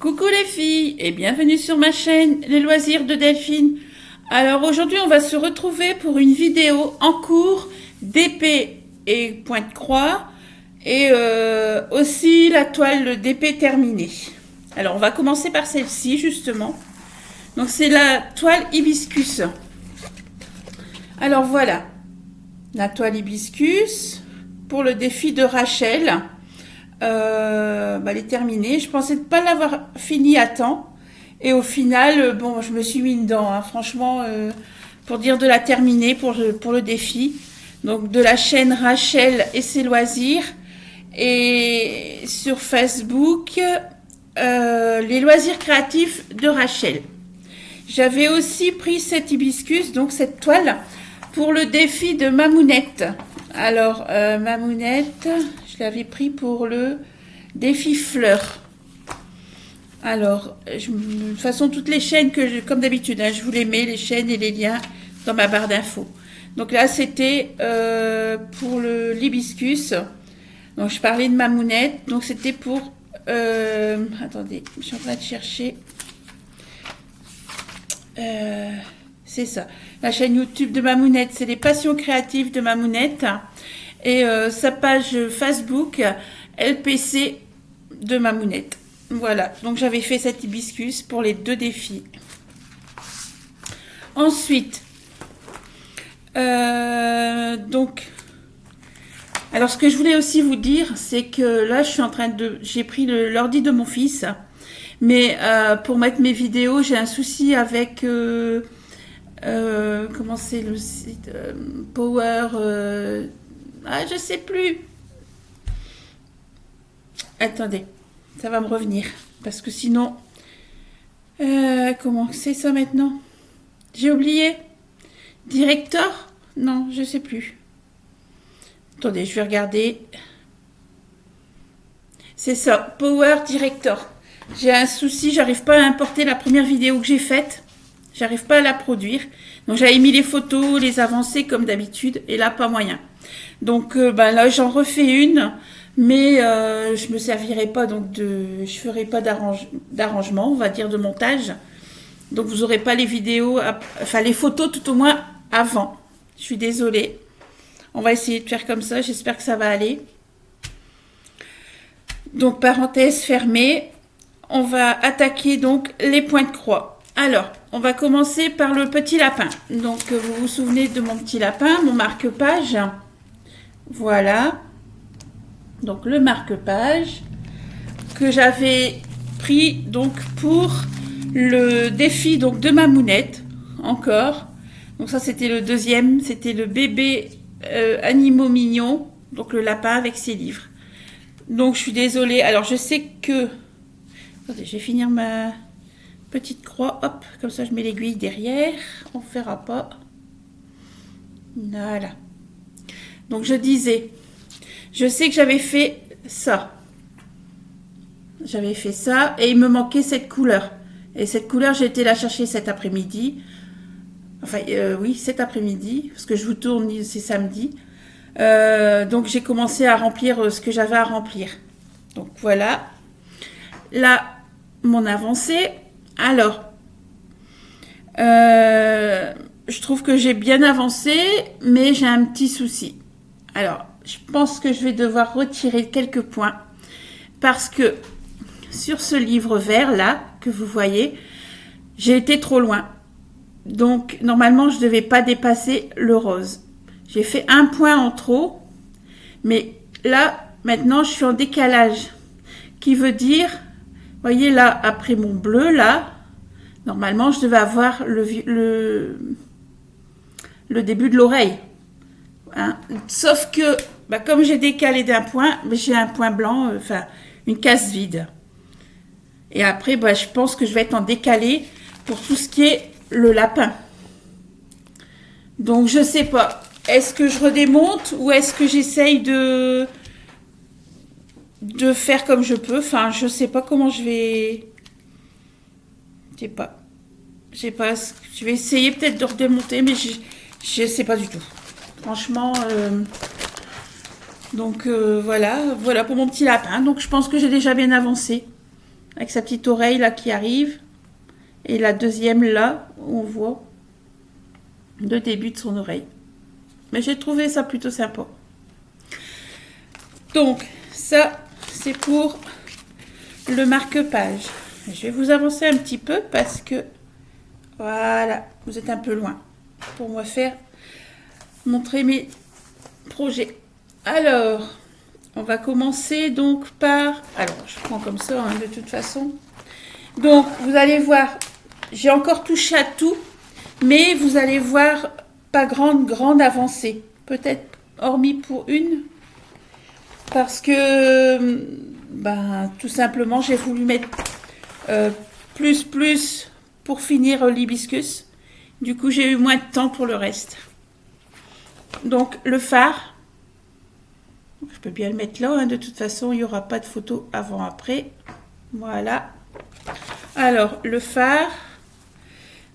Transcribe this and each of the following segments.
Coucou les filles et bienvenue sur ma chaîne Les Loisirs de Delphine. Alors aujourd'hui on va se retrouver pour une vidéo en cours d'épée et point de croix et aussi la toile d'épée terminée. Alors on va commencer par celle-ci justement. Donc c'est la toile hibiscus. Alors voilà, la toile hibiscus pour le défi de Rachel. Elle est terminée. Je pensais ne pas l'avoir fini à temps. Et au final, je me suis mis dedans. Franchement, pour dire de la terminer pour le défi. Donc, de la chaîne Rachel et ses loisirs. Et sur Facebook, les loisirs créatifs de Rachel. J'avais aussi pris cet hibiscus, donc cette toile, pour le défi de Mamounette. Alors, Mamounette, je l'avais pris pour le défi fleurs. Alors, de toute façon, toutes les chaînes, comme d'habitude, je vous les mets, les chaînes et les liens, dans ma barre d'infos. Donc là, c'était pour l'hibiscus. Donc, je parlais de Mamounette. Donc, c'était pour... attendez, je suis en train de chercher... c'est ça. La chaîne YouTube de Mamounette, c'est les passions créatives de Mamounette. Et sa page Facebook, LPC de Mamounette. Voilà, donc j'avais fait cet hibiscus pour les deux défis. Ensuite, alors ce que je voulais aussi vous dire, c'est que là, j'ai pris l'ordi de mon fils. Mais pour mettre mes vidéos, j'ai un souci avec... comment c'est le site Power... je sais plus. Attendez, ça va me revenir. Parce que sinon... comment c'est ça maintenant? J'ai oublié. Director? Non, je sais plus. Attendez, je vais regarder. C'est ça, Power Director. J'ai un souci, j'arrive pas à importer la première vidéo que j'ai faite. J'arrive pas à la produire. Donc j'avais mis les photos, les avancées comme d'habitude. Et là, pas moyen. Donc là, j'en refais une. Mais je me servirai pas je ferai pas d'arrangement, on va dire de montage. Donc vous aurez pas les vidéos, les photos tout au moins avant. Je suis désolée. On va essayer de faire comme ça, j'espère que ça va aller. Donc parenthèse fermée. On va attaquer donc les points de croix. Alors, on va commencer par le petit lapin. Donc, vous vous souvenez de mon petit lapin, mon marque-page. Voilà. Donc, le marque-page que j'avais pris donc pour le défi donc de Mamounette. Encore. Donc, ça, c'était le deuxième. C'était le bébé animaux mignons. Donc, le lapin avec ses livres. Donc, je suis désolée. Alors, je sais que... Attendez, je vais finir ma petite croix. Hop, comme ça, je mets l'aiguille derrière. On ne fera pas. Voilà. Donc, je disais, je sais que j'avais fait ça. J'avais fait ça et il me manquait cette couleur. Et cette couleur, j'ai été la chercher cet après-midi. Enfin, oui, cet après-midi, parce que je vous tourne, c'est samedi. Donc, j'ai commencé à remplir ce que j'avais à remplir. Donc, voilà. Là, mon avancée. Alors, je trouve que j'ai bien avancé, mais j'ai un petit souci. Alors, je pense que je vais devoir retirer quelques points parce que sur ce livre vert là que vous voyez, j'ai été trop loin. Donc, normalement, je ne devais pas dépasser le rose. J'ai fait un point en trop, mais là, maintenant, je suis en décalage, qui veut dire... Voyez là, après mon bleu, là, normalement, je devais avoir le début de l'oreille. Hein. Sauf que, comme j'ai décalé d'un point, j'ai un point blanc, une case vide. Et après, je pense que je vais être en décalé pour tout ce qui est le lapin. Donc, je sais pas. Est-ce que je redémonte ou est-ce que j'essaye de faire comme je peux. Enfin, je sais pas comment je vais... Je sais pas. Je vais essayer peut-être de redémonter, mais je sais pas du tout. Franchement, donc voilà pour mon petit lapin. Donc je pense que j'ai déjà bien avancé. avec sa petite oreille là qui arrive. Et la deuxième là, où on voit le début de son oreille. Mais j'ai trouvé ça plutôt sympa. Donc, ça, c'est pour le marque-page. Je vais vous avancer un petit peu parce que, voilà, vous êtes un peu loin pour moi montrer mes projets. Alors, on va commencer donc par... Alors, je prends comme ça, hein, de toute façon. Donc, vous allez voir, j'ai encore touché à tout, mais vous allez voir pas grande avancée. Peut-être hormis pour une, parce que, tout simplement, j'ai voulu mettre plus pour finir l'hibiscus. Du coup, j'ai eu moins de temps pour le reste. Donc, le phare, je peux bien le mettre là, hein, de toute façon, il n'y aura pas de photo avant-après. Voilà. Alors, le phare.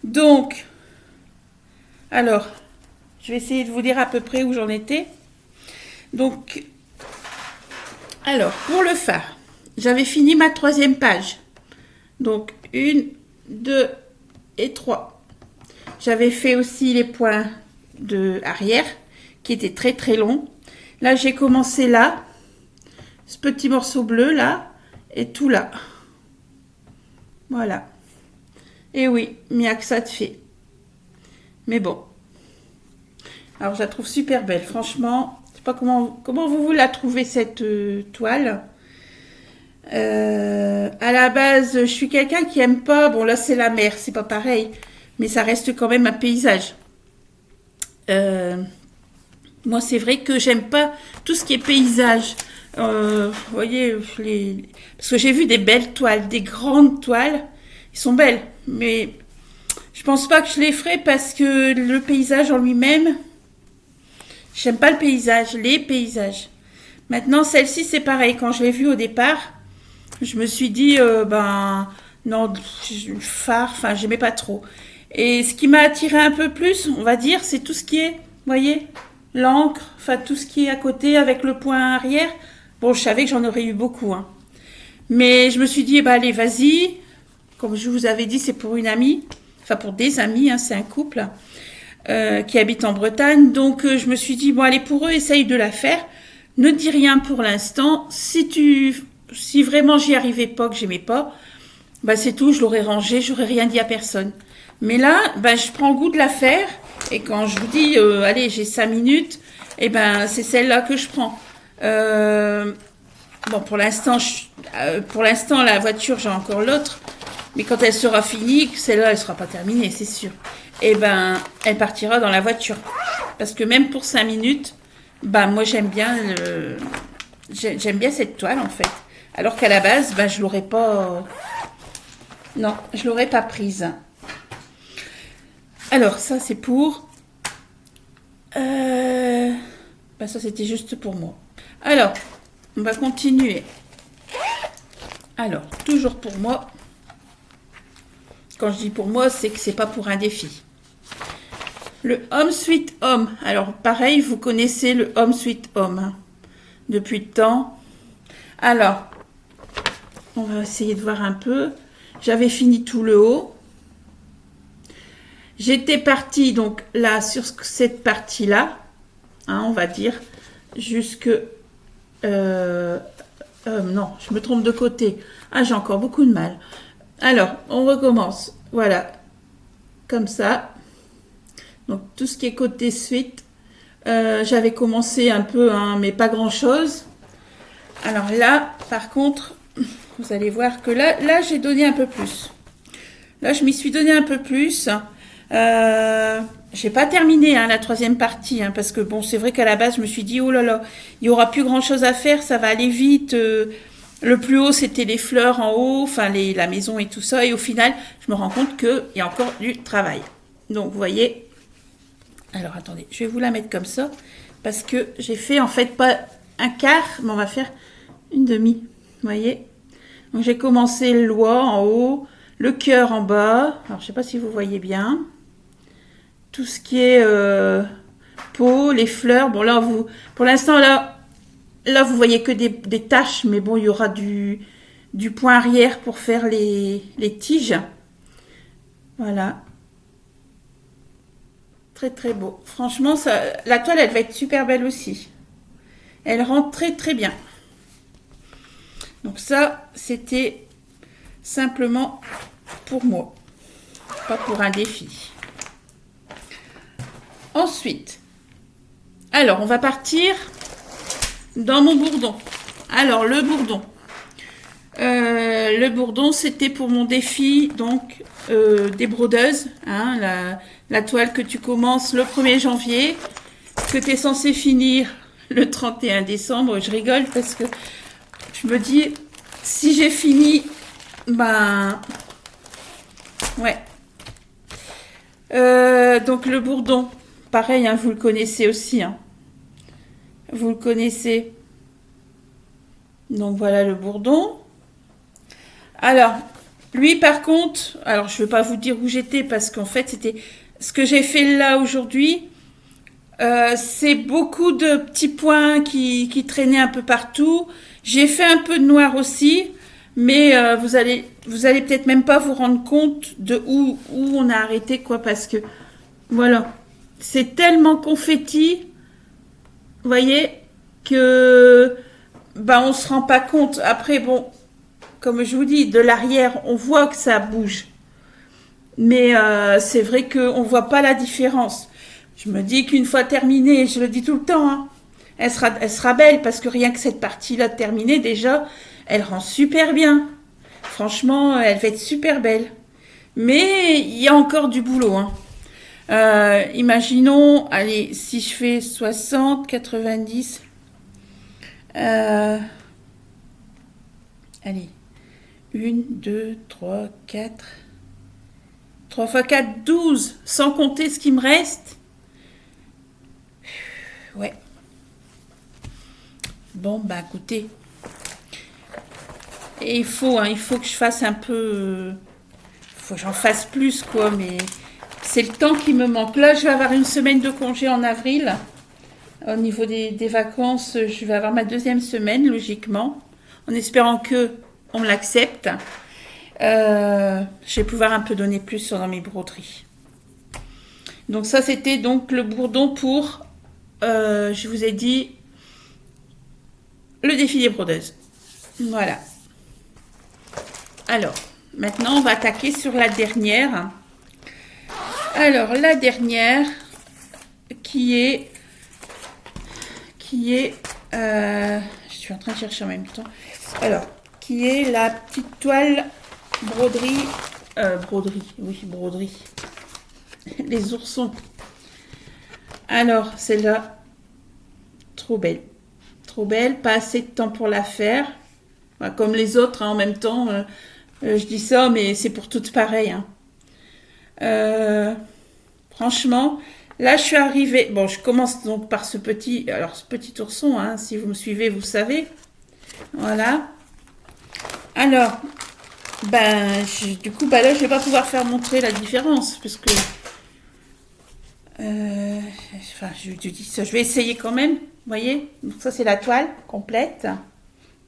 Donc, alors, je vais essayer de vous dire à peu près où j'en étais. Donc, alors, pour le phare, j'avais fini ma 3e page. Donc, 1, 2 et 3. J'avais fait aussi les points de arrière, qui étaient très longs. Là, j'ai commencé là, ce petit morceau bleu là, et tout là. Voilà. Et oui, il n'y a que ça de fait. Mais bon. Alors, je la trouve super belle. Franchement, je ne sais pas comment vous la trouvez, cette toile. À la base, je suis quelqu'un qui aime pas... Bon, là, c'est la mer, c'est pas pareil. Mais ça reste quand même un paysage. Moi, c'est vrai que j'aime pas tout ce qui est paysage. Vous voyez, parce que j'ai vu des belles toiles, des grandes toiles. Ils sont belles, mais je pense pas que je les ferai parce que le paysage en lui-même, j'aime pas le paysage, les paysages. Maintenant, celle-ci, c'est pareil. Quand je l'ai vue au départ, je me suis dit, non, phare, enfin, j'aimais pas trop. Et ce qui m'a attiré un peu plus, on va dire, c'est tout ce qui est, vous voyez, l'encre, enfin, tout ce qui est à côté avec le point arrière. Bon, je savais que j'en aurais eu beaucoup, hein. Mais je me suis dit, allez, vas-y. Comme je vous avais dit, c'est pour une amie, enfin pour des amis, hein, c'est un couple qui habite en Bretagne. Donc, je me suis dit, bon, allez, pour eux, essaye de la faire. Ne dis rien pour l'instant. Si vraiment j'y arrivais pas, que j'aimais pas, c'est tout, je l'aurais rangé, j'aurais rien dit à personne. Mais là, je prends le goût de la faire. Et quand je vous dis, allez, j'ai 5 minutes, c'est celle-là que je prends. Bon, pour l'instant, la voiture, j'ai encore l'autre. Mais quand elle sera finie, celle-là, elle sera pas terminée, c'est sûr. Elle partira dans la voiture. Parce que même pour 5 minutes, moi, j'aime bien cette toile, en fait. Alors qu'à la base, je l'aurais pas... Non, je l'aurais pas prise. Alors, ça, c'est pour... ça, c'était juste pour moi. Alors, on va continuer. Alors, toujours pour moi. Quand je dis pour moi, c'est que c'est pas pour un défi. Le Home Sweet Home. Alors, pareil, vous connaissez le Home Sweet Home, hein, depuis le temps. Alors, on va essayer de voir un peu. J'avais fini tout le haut. J'étais partie, donc, là, sur cette partie-là, hein, on va dire, jusque... non, je me trompe de côté. Ah, j'ai encore beaucoup de mal. Alors, on recommence. Voilà. Comme ça. Donc, tout ce qui est côté suite. J'avais commencé un peu, hein, mais pas grand-chose. Alors là, par contre, vous allez voir que là j'ai donné un peu plus. Là, je m'y suis donné un peu plus. J'ai pas terminé, hein, la 3e partie, hein, parce que bon, c'est vrai qu'à la base, je me suis dit, oh là là, il y aura plus grand-chose à faire, ça va aller vite. Le plus haut, c'était les fleurs en haut, enfin la maison et tout ça. Et au final, je me rends compte qu'il y a encore du travail. Donc, vous voyez. Alors, attendez, je vais vous la mettre comme ça. Parce que j'ai fait, en fait, pas un quart, mais on va faire une demi. Vous voyez. Donc, j'ai commencé l'oie en haut, le cœur en bas. Alors, je sais pas si vous voyez bien. Tout ce qui est peau, les fleurs. Bon, là, pour l'instant, là, vous voyez que des taches, mais bon, il y aura du du point arrière pour faire les tiges. Voilà. Très très beau. Franchement, ça, la toile, elle va être super belle aussi. Elle rend très très bien. Donc ça, c'était simplement pour moi, pas pour un défi. Ensuite, alors on va partir dans mon bourdon. Alors le bourdon. Le bourdon, c'était pour mon défi donc des brodeuses. Hein, la toile que tu commences le 1er janvier, que tu es censé finir le 31 décembre. Je rigole parce que je me dis, si j'ai fini, ben... Ouais. Donc le bourdon, pareil, hein, vous le connaissez aussi. Hein. Vous le connaissez. Donc voilà le bourdon. Alors, lui par contre, alors je ne vais pas vous dire où j'étais parce qu'en fait c'était ce que j'ai fait là aujourd'hui. C'est beaucoup de petits points qui traînaient un peu partout. J'ai fait un peu de noir aussi, mais vous allez peut-être même pas vous rendre compte de où on a arrêté quoi, parce que voilà, c'est tellement confetti, vous voyez, que bah on se rend pas compte. Après bon, comme je vous dis, de l'arrière, on voit que ça bouge. Mais c'est vrai qu'on ne voit pas la différence. Je me dis qu'une fois terminée, je le dis tout le temps, hein, elle sera belle parce que rien que cette partie-là terminée, déjà, elle rend super bien. Franchement, elle va être super belle. Mais il y a encore du boulot. Hein. Imaginons, allez, si je fais 60, 90... allez... 1, 2, 3, 4. 3 x 4, 12. Sans compter ce qui me reste. Ouais. Bon, bah écoutez. Et il faut que je fasse un peu... Il faut que j'en fasse plus, quoi. Mais c'est le temps qui me manque. Là, je vais avoir une semaine de congé en avril. Au niveau des vacances, je vais avoir ma 2e semaine, logiquement. En espérant que on me l'accepte. Je vais pouvoir un peu donner plus sur dans mes broderies. Donc ça, c'était donc le bourdon pour, je vous ai dit, le défi des brodeuses. Voilà. Alors, maintenant, on va attaquer sur la dernière. Alors, la dernière, qui est, je suis en train de chercher en même temps. Alors, qui est la petite toile broderie, broderie. Les oursons. Alors, celle-là, trop belle, pas assez de temps pour la faire. Enfin, comme les autres, hein, en même temps, je dis ça, mais c'est pour toutes pareilles. Hein. Franchement, là, je suis arrivée. Bon, je commence donc par ce petit ourson. Hein, si vous me suivez, vous savez. Voilà. Alors, du coup, là, je vais pas pouvoir faire montrer la différence, parce que, je dis ça, je vais essayer quand même, vous voyez. Donc ça, c'est la toile complète,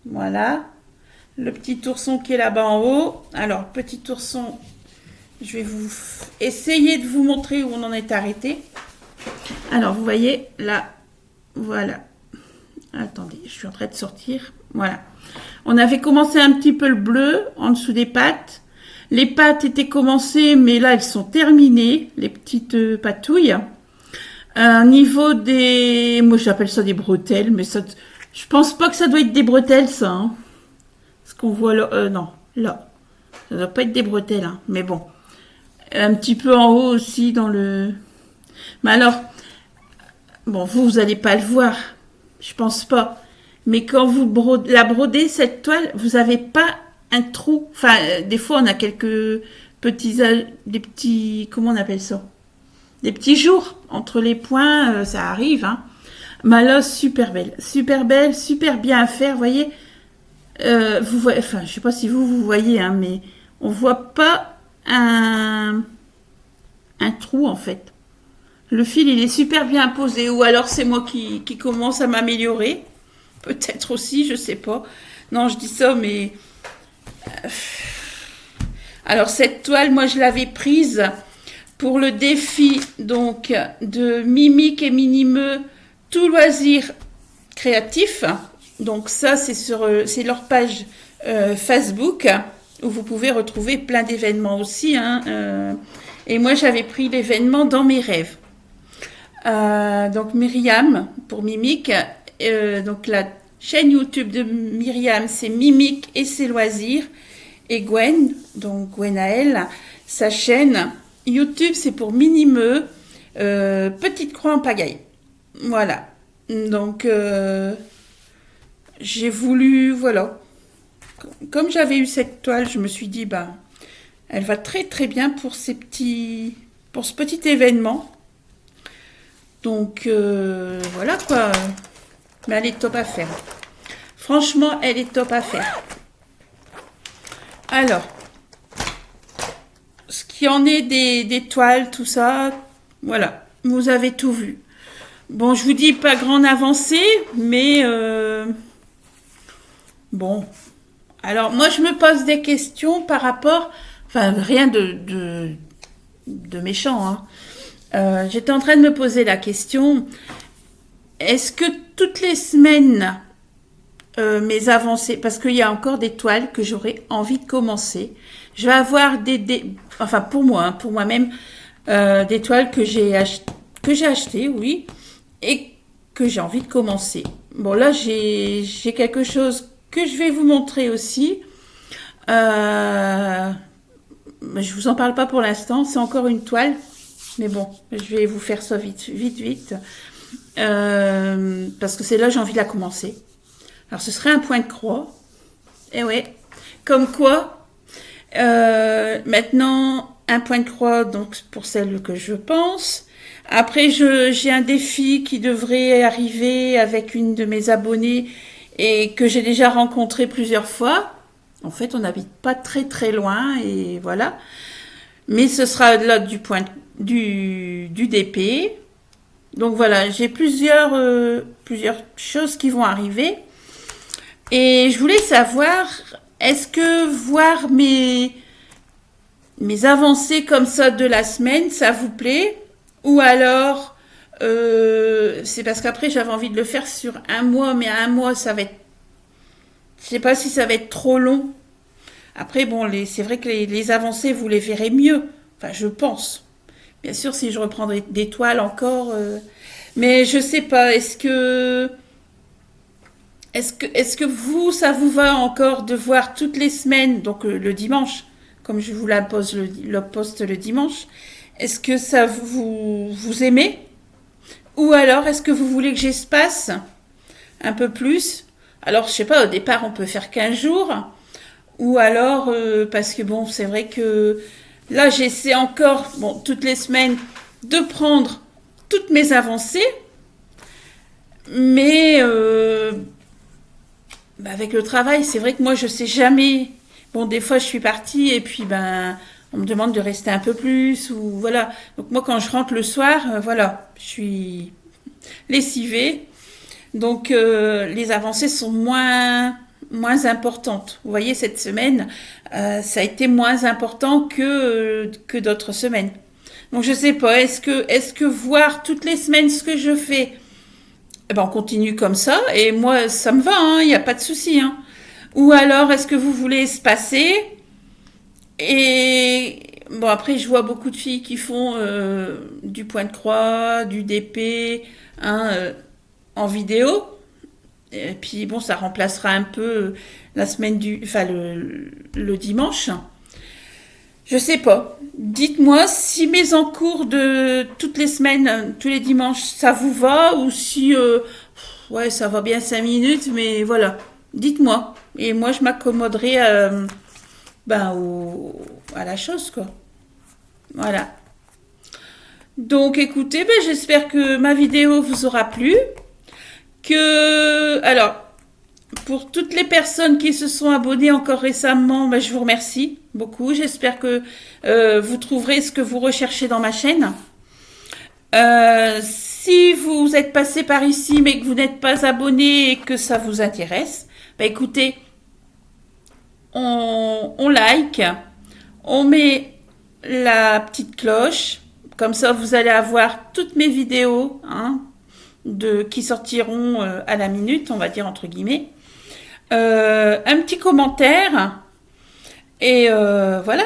voilà. Le petit ourson qui est là-bas en haut. Alors, petit ourson, je vais essayer de vous montrer où on en est arrêté. Alors, vous voyez, là, voilà. Attendez, je suis en train de sortir, voilà. On avait commencé un petit peu le bleu en dessous des pattes. Les pattes étaient commencées, mais là, elles sont terminées, les petites patouilles. Niveau des... Moi, j'appelle ça des bretelles, mais ça... Je pense pas que ça doit être des bretelles, ça. Hein. Ce qu'on voit là... non, là. Ça doit pas être des bretelles, hein. Mais bon. Un petit peu en haut aussi, dans le... Mais alors... Bon, vous allez pas le voir. Je pense pas. Mais quand vous la brodez, cette toile, vous n'avez pas un trou. Enfin, des fois, on a quelques des petits, comment on appelle ça? Des petits jours entre les points, ça arrive. Hein. Mais là, super belle, super bien à faire. Vous voyez, vous voyez, enfin, je sais pas si vous voyez, hein, mais on voit pas un trou en fait. Le fil, il est super bien posé. Ou alors, c'est moi qui commence à m'améliorer. Peut-être aussi, je sais pas. Non, je dis ça, mais Alors cette toile, moi je l'avais prise pour le défi donc de Mimic et Minimeux, tout loisir créatif. Donc ça c'est leur page Facebook où vous pouvez retrouver plein d'événements aussi. Et moi j'avais pris l'événement dans mes rêves. Donc Myriam pour Mimic. Donc la chaîne YouTube de Myriam c'est Mimic et ses loisirs. Et Gwen, donc Gwenaëlle, sa chaîne YouTube, c'est pour Minimeux, Petite Croix en pagaille. Voilà. Donc, j'ai voulu, voilà. Comme j'avais eu cette toile, je me suis dit, bah, elle va très très bien pour ce petit événement. Donc, voilà quoi. Mais elle est top à faire. Franchement, elle est top à faire. Alors, ce qui en est des toiles, tout ça, voilà, vous avez tout vu. Bon, je vous dis pas grande avancée, mais bon. Alors, moi, je me pose des questions par rapport, enfin, rien de méchant, hein. J'étais en train de me poser la question, est-ce que toutes les semaines, mes avancées, parce qu'il y a encore des toiles que j'aurais envie de commencer. Je vais avoir enfin pour moi, hein, pour moi-même, des toiles que j'ai achetées, oui, et que j'ai envie de commencer. Bon là, j'ai quelque chose que je vais vous montrer aussi. Je vous en parle pas pour l'instant, c'est encore une toile, mais bon, je vais vous faire ça vite, parce que c'est là que j'ai envie de la commencer. Alors, ce serait un point de croix. Eh ouais. Comme quoi, maintenant, un point de croix, donc, pour celle que je pense. Après, j'ai un défi qui devrait arriver avec une de mes abonnées et que j'ai déjà rencontré plusieurs fois. En fait, on n'habite pas très très loin et voilà. Mais ce sera là du DP. Donc voilà, j'ai plusieurs choses qui vont arriver. Et je voulais savoir, est-ce que voir mes avancées comme ça de la semaine, ça vous plaît? Ou alors, c'est parce qu'après j'avais envie de le faire sur un mois, mais à un mois ça va être... Je sais pas si ça va être trop long. Après, bon, c'est vrai que les avancées, vous les verrez mieux. Enfin, je pense. Bien sûr, si je reprendrai des toiles encore... Mais je sais pas, est-ce que vous, ça vous va encore de voir toutes les semaines, donc le dimanche, comme je vous la poste le dimanche, est-ce que ça vous aimez? Ou alors, est-ce que vous voulez que j'espace un peu plus? Alors, je sais pas, au départ, on peut faire 15 jours. Ou alors, parce que bon, c'est vrai que là, j'essaie encore, bon, toutes les semaines, de prendre toutes mes avancées. Mais... avec le travail, c'est vrai que moi, je sais jamais. Bon, des fois, je suis partie et puis, on me demande de rester un peu plus ou voilà. Donc moi, quand je rentre le soir, voilà, je suis lessivée. Donc les avancées sont moins importantes. Vous voyez, cette semaine, ça a été moins important que d'autres semaines. Donc je sais pas. Est-ce que voir toutes les semaines ce que je fais? Eh ben, on continue comme ça, et moi, ça me va, hein, il n'y a pas de souci. Hein. Ou alors, est-ce que vous voulez espacer? Et bon, après, je vois beaucoup de filles qui font du point de croix, du DP, en vidéo. Et puis, bon, ça remplacera un peu la semaine le dimanche. Je sais pas. Dites-moi si mes encours de toutes les semaines, tous les dimanches, ça vous va ou si, ouais, ça va bien 5 minutes, mais voilà. Dites-moi. Et moi, je m'accommoderai à la chose, quoi. Voilà. Donc, écoutez, j'espère que ma vidéo vous aura plu. Alors, pour toutes les personnes qui se sont abonnées encore récemment, je vous remercie beaucoup. J'espère que vous trouverez ce que vous recherchez dans ma chaîne. Si vous êtes passé par ici mais que vous n'êtes pas abonné et que ça vous intéresse, écoutez, on like, on met la petite cloche, comme ça vous allez avoir toutes mes vidéos hein, qui sortiront à la minute, on va dire entre guillemets. Un petit commentaire, et voilà.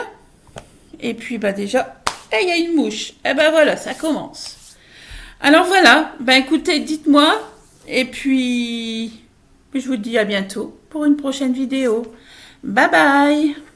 Et puis bah déjà, il y a une mouche, et ben voilà, ça commence. Alors voilà, ben écoutez, dites-moi, et puis je vous dis à bientôt pour une prochaine vidéo. Bye bye!